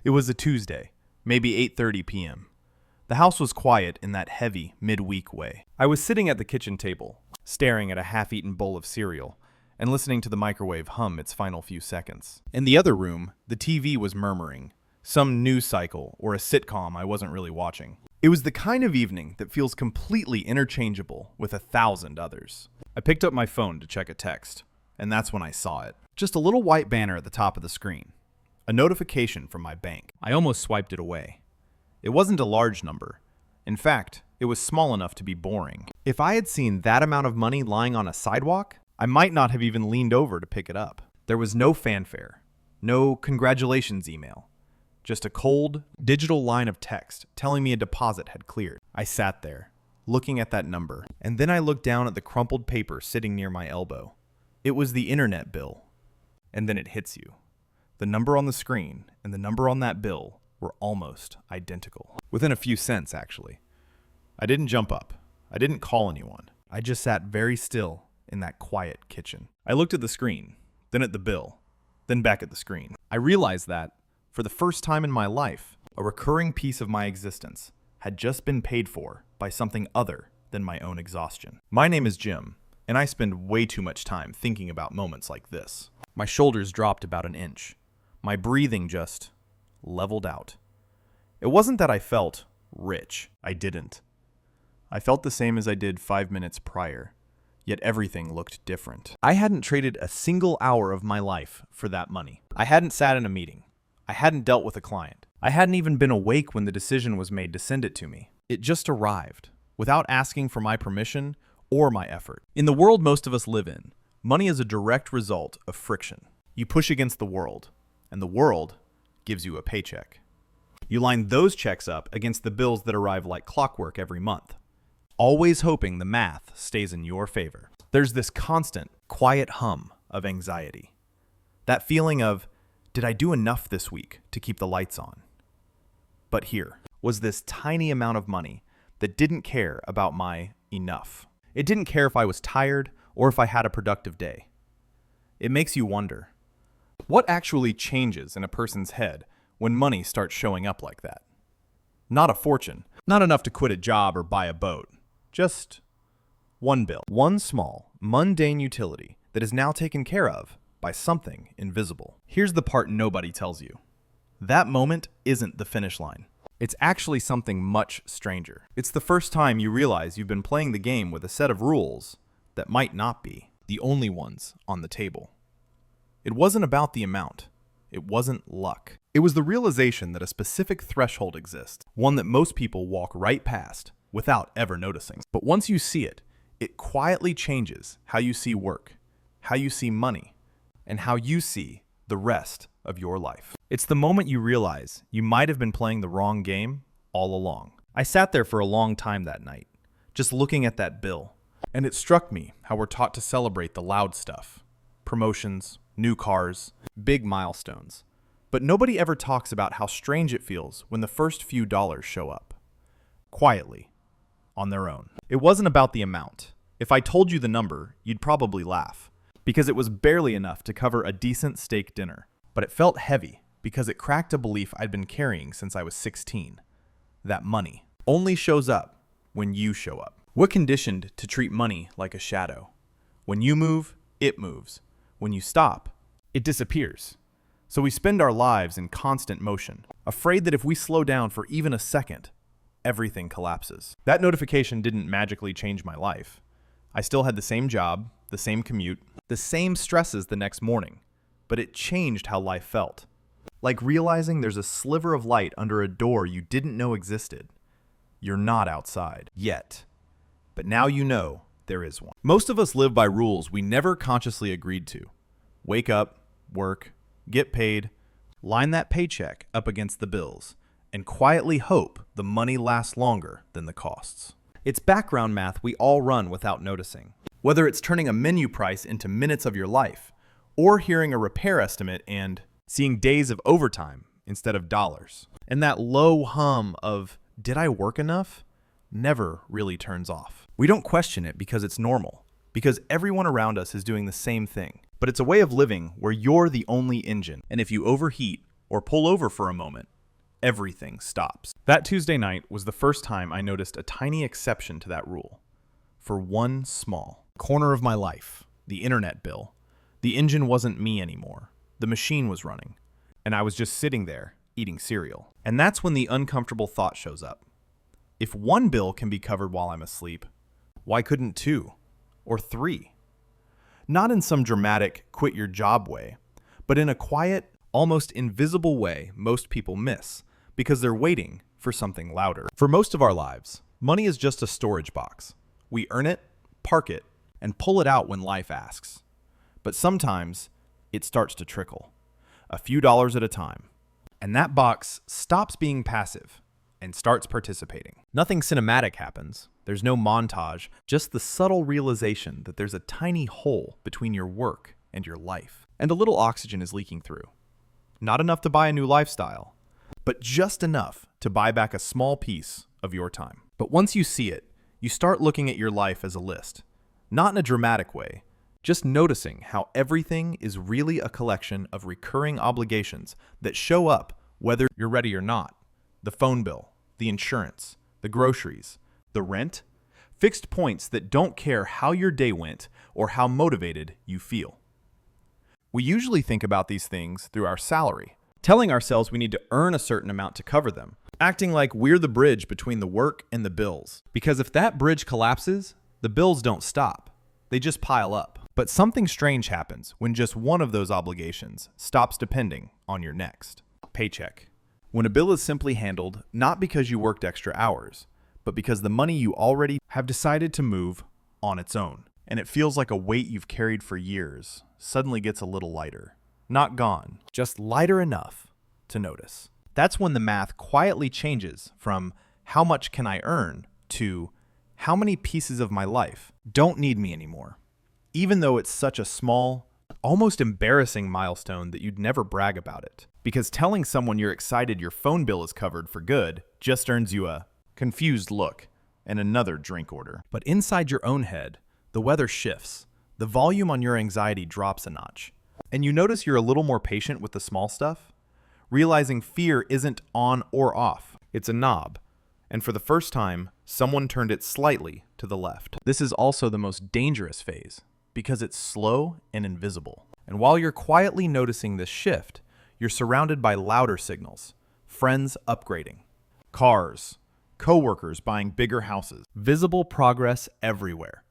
It was a Tuesday, maybe 8:30 p.m. The house was quiet in that heavy, midweek way. I was sitting at the kitchen table, staring at a half-eaten bowl of cereal, and listening to the microwave hum its final few seconds. In the other room, the TV was murmuring, some news cycle or a sitcom I wasn't really watching. It was the kind of evening that feels completely interchangeable with 1,000 others. I picked up my phone to check a text, and that's when I saw it. Just a little white banner at the top of the screen. A notification from my bank. I almost swiped it away. It wasn't a large number. In fact, it was small enough to be boring. If I had seen that amount of money lying on a sidewalk, I might not have even leaned over to pick it up. There was no fanfare, no congratulations email. Just a cold, digital line of text telling me a deposit had cleared. I sat there, looking at that number, and then I looked down at the crumpled paper sitting near my elbow. It was the internet bill. And then it hits you. The number on the screen and the number on that bill were almost identical. Within a few cents, actually. I didn't jump up. I didn't call anyone. I just sat very still in that quiet kitchen. I looked at the screen, then at the bill, then back at the screen. I realized that, for the first time in my life, a recurring piece of my existence had just been paid for by something other than my own exhaustion. My name is Jim, and I spend way too much time thinking about moments like this. My shoulders dropped about an inch. My breathing just leveled out. It wasn't that I felt rich. I didn't. I felt the same as I did 5 minutes prior, yet everything looked different. I hadn't traded a single hour of my life for that money. I hadn't sat in a meeting. I hadn't dealt with a client. I hadn't even been awake when the decision was made to send it to me. It just arrived, without asking for my permission or my effort. In the world most of us live in, money is a direct result of friction. You push against the world, and the world gives you a paycheck. You line those checks up against the bills that arrive like clockwork every month, always hoping the math stays in your favor. There's this constant, quiet hum of anxiety. That feeling of, did I do enough this week to keep the lights on? But here was this tiny amount of money that didn't care about my enough. It didn't care if I was tired or if I had a productive day. It makes you wonder, what actually changes in a person's head when money starts showing up like that? Not a fortune, not enough to quit a job or buy a boat. Just one bill, one small, mundane utility that is now taken care of by something invisible. Here's the part nobody tells you. That moment isn't the finish line. It's actually something much stranger. It's the first time you realize you've been playing the game with a set of rules that might not be the only ones on the table. It wasn't about the amount. It wasn't luck. It was the realization that a specific threshold exists, one that most people walk right past without ever noticing. But once you see it, it quietly changes how you see work, how you see money, and how you see the rest of your life. It's the moment you realize you might have been playing the wrong game all along. I sat there for a long time that night, just looking at that bill, and it struck me how we're taught to celebrate the loud stuff. Promotions, new cars, big milestones. But nobody ever talks about how strange it feels when the first few dollars show up. Quietly, on their own. It wasn't about the amount. If I told you the number, you'd probably laugh, because it was barely enough to cover a decent steak dinner. But it felt heavy because it cracked a belief I'd been carrying since I was 16. That money only shows up when you show up. We're conditioned to treat money like a shadow. When you move, it moves. When you stop, it disappears. So we spend our lives in constant motion, afraid that if we slow down for even a second, everything collapses. That notification didn't magically change my life. I still had the same job, the same commute, the same stresses the next morning, but it changed how life felt. Like realizing there's a sliver of light under a door you didn't know existed. You're not outside yet, but now you know there is one. Most of us live by rules we never consciously agreed to. Wake up, work, get paid, line that paycheck up against the bills, and quietly hope the money lasts longer than the costs. It's background math we all run without noticing. Whether it's turning a menu price into minutes of your life, or hearing a repair estimate and seeing days of overtime instead of dollars. And that low hum of, did I work enough? Never really turns off. We don't question it because it's normal, because everyone around us is doing the same thing. But it's a way of living where you're the only engine, and if you overheat or pull over for a moment, everything stops. That Tuesday night was the first time I noticed a tiny exception to that rule. For one small corner of my life, the internet bill, the engine wasn't me anymore. The machine was running, and I was just sitting there eating cereal. And that's when the uncomfortable thought shows up. If one bill can be covered while I'm asleep, why couldn't two or three? Not in some dramatic quit your job way, but in a quiet, almost invisible way most people miss because they're waiting for something louder. For most of our lives, money is just a storage box. We earn it, park it, and pull it out when life asks. But sometimes it starts to trickle, a few dollars at a time. And that box stops being passive and starts participating. Nothing cinematic happens. There's no montage, just the subtle realization that there's a tiny hole between your work and your life. And a little oxygen is leaking through. Not enough to buy a new lifestyle, but just enough to buy back a small piece of your time. But once you see it, you start looking at your life as a list. Not in a dramatic way, just noticing how everything is really a collection of recurring obligations that show up whether you're ready or not. The phone bill, the insurance, the groceries, the rent, fixed points that don't care how your day went or how motivated you feel. We usually think about these things through our salary, telling ourselves we need to earn a certain amount to cover them, acting like we're the bridge between the work and the bills. Because if that bridge collapses, the bills don't stop. They just pile up. But something strange happens when just one of those obligations stops depending on your next paycheck. When a bill is simply handled, not because you worked extra hours, but because the money you already have decided to move on its own. And it feels like a weight you've carried for years suddenly gets a little lighter. Not gone, just lighter enough to notice. That's when the math quietly changes from how much can I earn to how many pieces of my life don't need me anymore. Even though it's such a small, almost embarrassing milestone that you'd never brag about it. Because telling someone you're excited your phone bill is covered for good just earns you a confused look and another drink order. But inside your own head, the weather shifts. The volume on your anxiety drops a notch. And you notice you're a little more patient with the small stuff, realizing fear isn't on or off. It's a knob. And for the first time, someone turned it slightly to the left. This is also the most dangerous phase because it's slow and invisible. And while you're quietly noticing this shift, you're surrounded by louder signals, friends upgrading, cars, coworkers buying bigger houses, visible progress everywhere,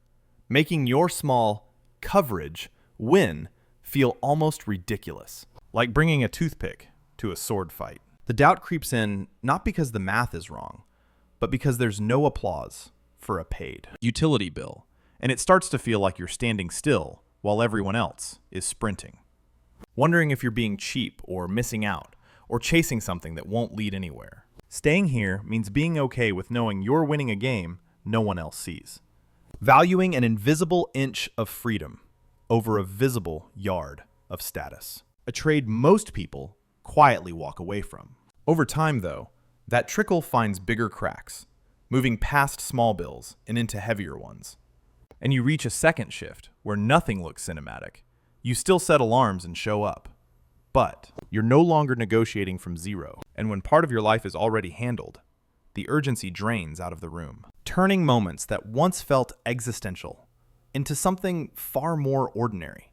making your small coverage win feel almost ridiculous, like bringing a toothpick to a sword fight. The doubt creeps in not because the math is wrong, but because there's no applause for a paid utility bill, and it starts to feel like you're standing still while everyone else is sprinting. Wondering if you're being cheap or missing out or chasing something that won't lead anywhere. Staying here means being okay with knowing you're winning a game no one else sees. Valuing an invisible inch of freedom over a visible yard of status. A trade most people quietly walk away from. Over time, though, that trickle finds bigger cracks, moving past small bills and into heavier ones. And you reach a second shift where nothing looks cinematic. You still set alarms and show up, but you're no longer negotiating from zero. And when part of your life is already handled, the urgency drains out of the room, turning moments that once felt existential into something far more ordinary.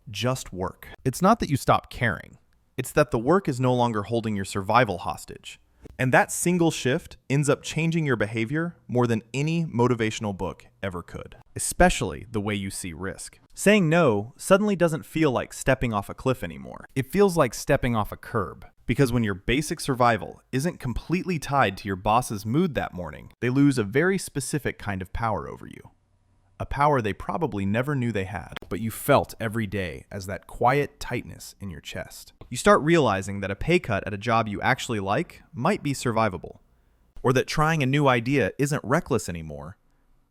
Just work. It's not that you stop caring. It's that the work is no longer holding your survival hostage. And that single shift ends up changing your behavior more than any motivational book ever could, especially the way you see risk. Saying no suddenly doesn't feel like stepping off a cliff anymore. It feels like stepping off a curb. Because when your basic survival isn't completely tied to your boss's mood that morning, they lose a very specific kind of power over you. A power they probably never knew they had, but you felt every day as that quiet tightness in your chest. You start realizing that a pay cut at a job you actually like might be survivable, or that trying a new idea isn't reckless anymore.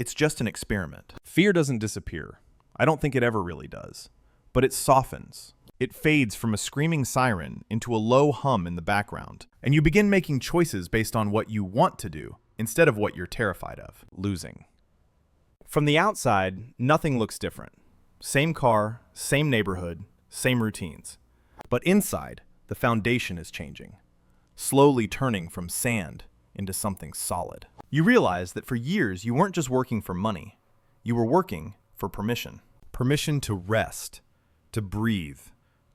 It's just an experiment. Fear doesn't disappear. I don't think it ever really does, but it softens. It fades from a screaming siren into a low hum in the background, and you begin making choices based on what you want to do instead of what you're terrified of, losing. From the outside, nothing looks different. Same car, same neighborhood, same routines. But inside, the foundation is changing. slowly turning from sand into something solid. You realize that for years you weren't just working for money, you were working for permission. Permission to rest, to breathe,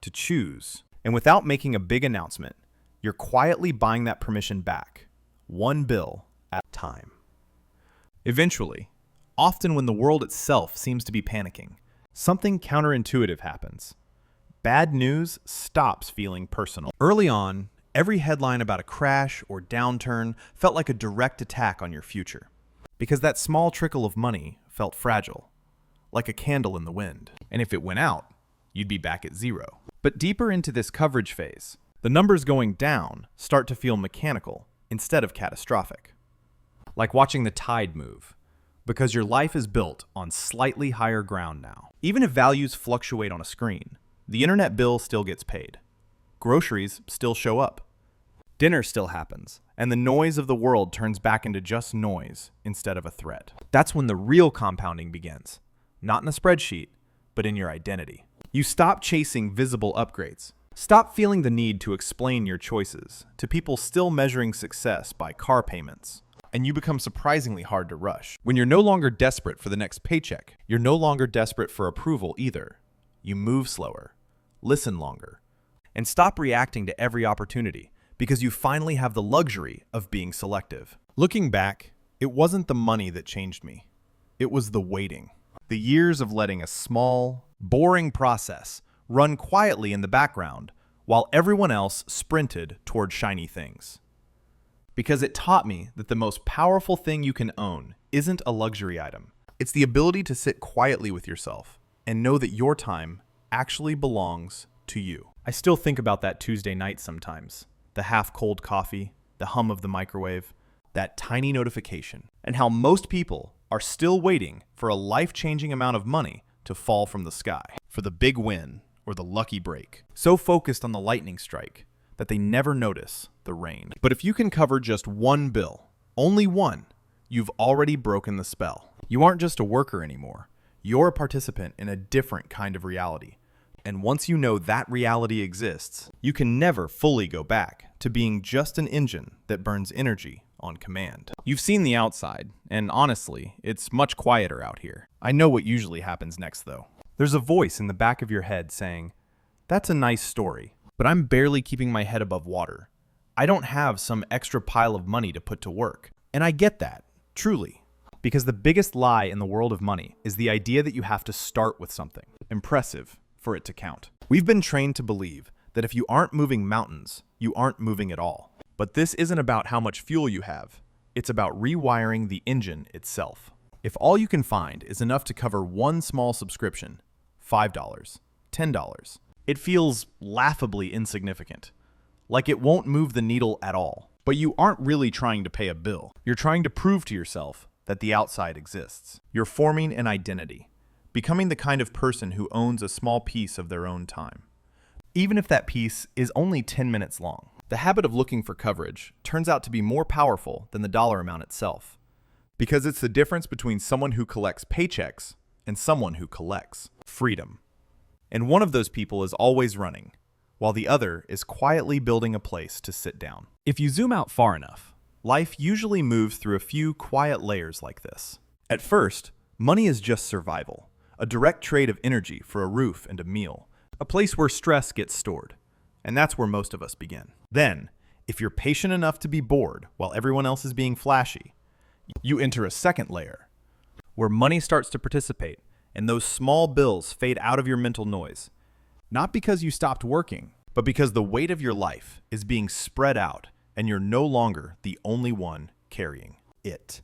to choose. And without making a big announcement, you're quietly buying that permission back, one bill at a time. Eventually, often when the world itself seems to be panicking, something counterintuitive happens. Bad news stops feeling personal. Early on, every headline about a crash or downturn felt like a direct attack on your future, because that small trickle of money felt fragile, like a candle in the wind. And if it went out, you'd be back at zero. But deeper into this coverage phase, the numbers going down start to feel mechanical instead of catastrophic. Like watching the tide move, because your life is built on slightly higher ground now. Even if values fluctuate on a screen, the internet bill still gets paid. Groceries still show up. Dinner still happens, and the noise of the world turns back into just noise instead of a threat. That's when the real compounding begins. Not in a spreadsheet, but in your identity. You stop chasing visible upgrades. Stop feeling the need to explain your choices to people still measuring success by car payments. And you become surprisingly hard to rush. When you're no longer desperate for the next paycheck, you're no longer desperate for approval either. You move slower, listen longer, and stop reacting to every opportunity because you finally have the luxury of being selective. Looking back, it wasn't the money that changed me. It was the waiting. The years of letting a small, boring process run quietly in the background while everyone else sprinted toward shiny things. Because it taught me that the most powerful thing you can own isn't a luxury item. It's the ability to sit quietly with yourself and know that your time actually belongs to you. I still think about that Tuesday night sometimes. The half-cold coffee, the hum of the microwave, that tiny notification, and how most people are still waiting for a life-changing amount of money to fall from the sky, for the big win or the lucky break. So focused on the lightning strike that they never notice the rain. But if you can cover just one bill, only one, you've already broken the spell. You aren't just a worker anymore. You're a participant in a different kind of reality. And once you know that reality exists, you can never fully go back to being just an engine that burns energy on command. You've seen the outside, and honestly, it's much quieter out here. I know what usually happens next, though. There's a voice in the back of your head saying, "That's a nice story, but I'm barely keeping my head above water. I don't have some extra pile of money to put to work." And I get that, truly. Because the biggest lie in the world of money is the idea that you have to start with something impressive for it to count. We've been trained to believe that if you aren't moving mountains, you aren't moving at all. But this isn't about how much fuel you have. It's about rewiring the engine itself. If all you can find is enough to cover one small subscription, $5, $10, it feels laughably insignificant. Like it won't move the needle at all. But you aren't really trying to pay a bill. You're trying to prove to yourself that the outside exists. You're forming an identity, becoming the kind of person who owns a small piece of their own time, even if that piece is only 10 minutes long. The habit of looking for coverage turns out to be more powerful than the dollar amount itself, because it's the difference between someone who collects paychecks and someone who collects freedom. And one of those people is always running, while the other is quietly building a place to sit down. If you zoom out far enough, life usually moves through a few quiet layers like this. At first, money is just survival, a direct trade of energy for a roof and a meal, a place where stress gets stored. And that's where most of us begin. Then, if you're patient enough to be bored while everyone else is being flashy, you enter a second layer, where money starts to participate and those small bills fade out of your mental noise. Not because you stopped working, but because the weight of your life is being spread out and you're no longer the only one carrying it.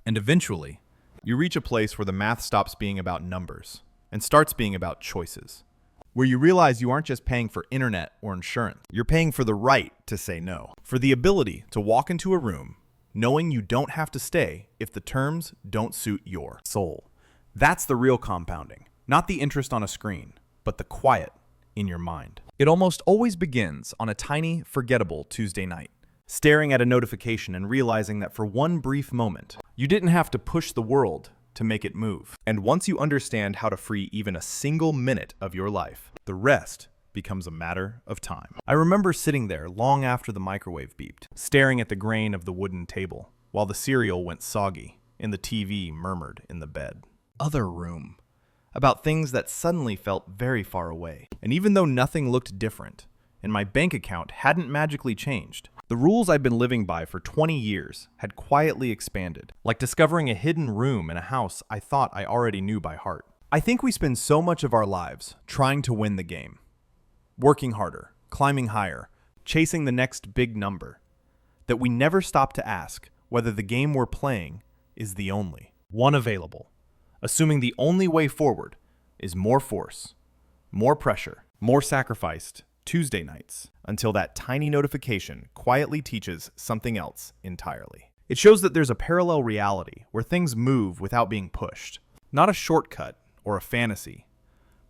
And eventually, you reach a place where the math stops being about numbers and starts being about choices. Where you realize you aren't just paying for internet or insurance. You're paying for the right to say no. For the ability to walk into a room knowing you don't have to stay if the terms don't suit your soul. That's the real compounding. Not the interest on a screen, but the quiet in your mind. It almost always begins on a tiny, forgettable Tuesday night. Staring at a notification and realizing that for one brief moment, you didn't have to push the world to make it move. And once you understand how to free even a single minute of your life, the rest becomes a matter of time. I remember sitting there long after the microwave beeped, staring at the grain of the wooden table, while the cereal went soggy and the TV murmured in the bed. Other room. About things that suddenly felt very far away. And even though nothing looked different, and my bank account hadn't magically changed, the rules I'd been living by for 20 years had quietly expanded, like discovering a hidden room in a house I thought I already knew by heart. I think we spend so much of our lives trying to win the game. Working harder, climbing higher, chasing the next big number, that we never stop to ask whether the game we're playing is the only one available, assuming the only way forward is more force, more pressure, more sacrificed Tuesday nights, until that tiny notification quietly teaches something else entirely. It shows that there's a parallel reality where things move without being pushed. Not a shortcut or a fantasy,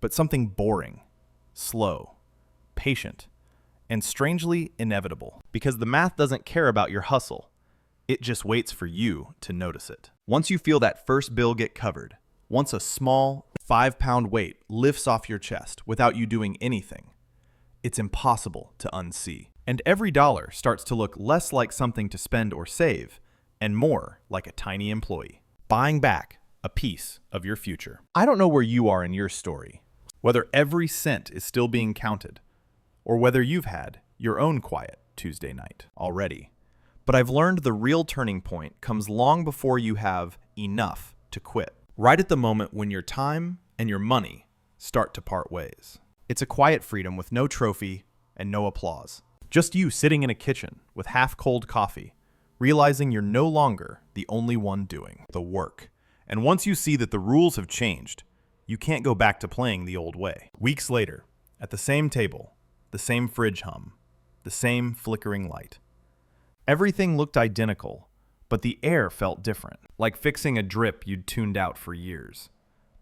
but something boring, slow, patient, and strangely inevitable. Because the math doesn't care about your hustle. It just waits for you to notice it. Once you feel that first bill get covered, once a small 5-pound weight lifts off your chest without you doing anything, it's impossible to unsee. And every dollar starts to look less like something to spend or save, and more like a tiny employee, buying back a piece of your future. I don't know where you are in your story, whether every cent is still being counted, or whether you've had your own quiet Tuesday night already. But I've learned the real turning point comes long before you have enough to quit. Right at the moment when your time and your money start to part ways. It's a quiet freedom with no trophy and no applause. Just you sitting in a kitchen with half-cold coffee, realizing you're no longer the only one doing the work. And once you see that the rules have changed, you can't go back to playing the old way. Weeks later, at the same table, the same fridge hum, the same flickering light. Everything looked identical, but the air felt different, like fixing a drip you'd tuned out for years.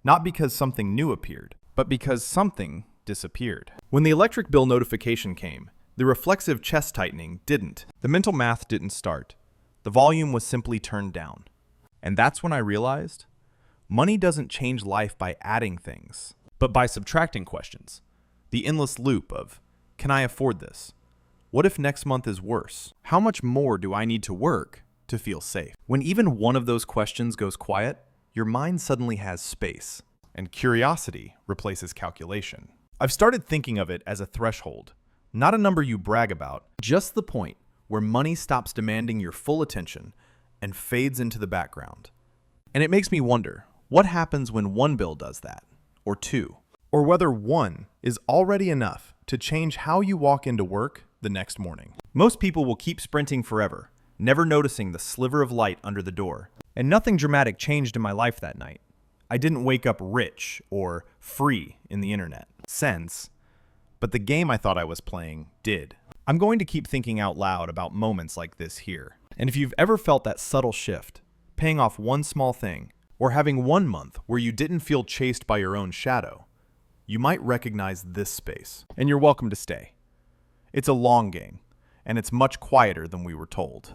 Not because something new appeared, but because something disappeared. When the electric bill notification came, the reflexive chest tightening didn't. The mental math didn't start. The volume was simply turned down. And that's when I realized money doesn't change life by adding things, but by subtracting questions. The endless loop of, can I afford this? What if next month is worse? How much more do I need to work to feel safe? When even one of those questions goes quiet, your mind suddenly has space, and curiosity replaces calculation. I've started thinking of it as a threshold, not a number you brag about, just the point where money stops demanding your full attention and fades into the background. And it makes me wonder, what happens when one bill does that, or two, or whether one is already enough to change how you walk into work the next morning. Most people will keep sprinting forever, never noticing the sliver of light under the door. And nothing dramatic changed in my life that night. I didn't wake up rich or free in the internet sense, but the game I thought I was playing did. I'm going to keep thinking out loud about moments like this here. And if you've ever felt that subtle shift, paying off one small thing, or having one month where you didn't feel chased by your own shadow, you might recognize this space. And you're welcome to stay. It's a long game, and it's much quieter than we were told.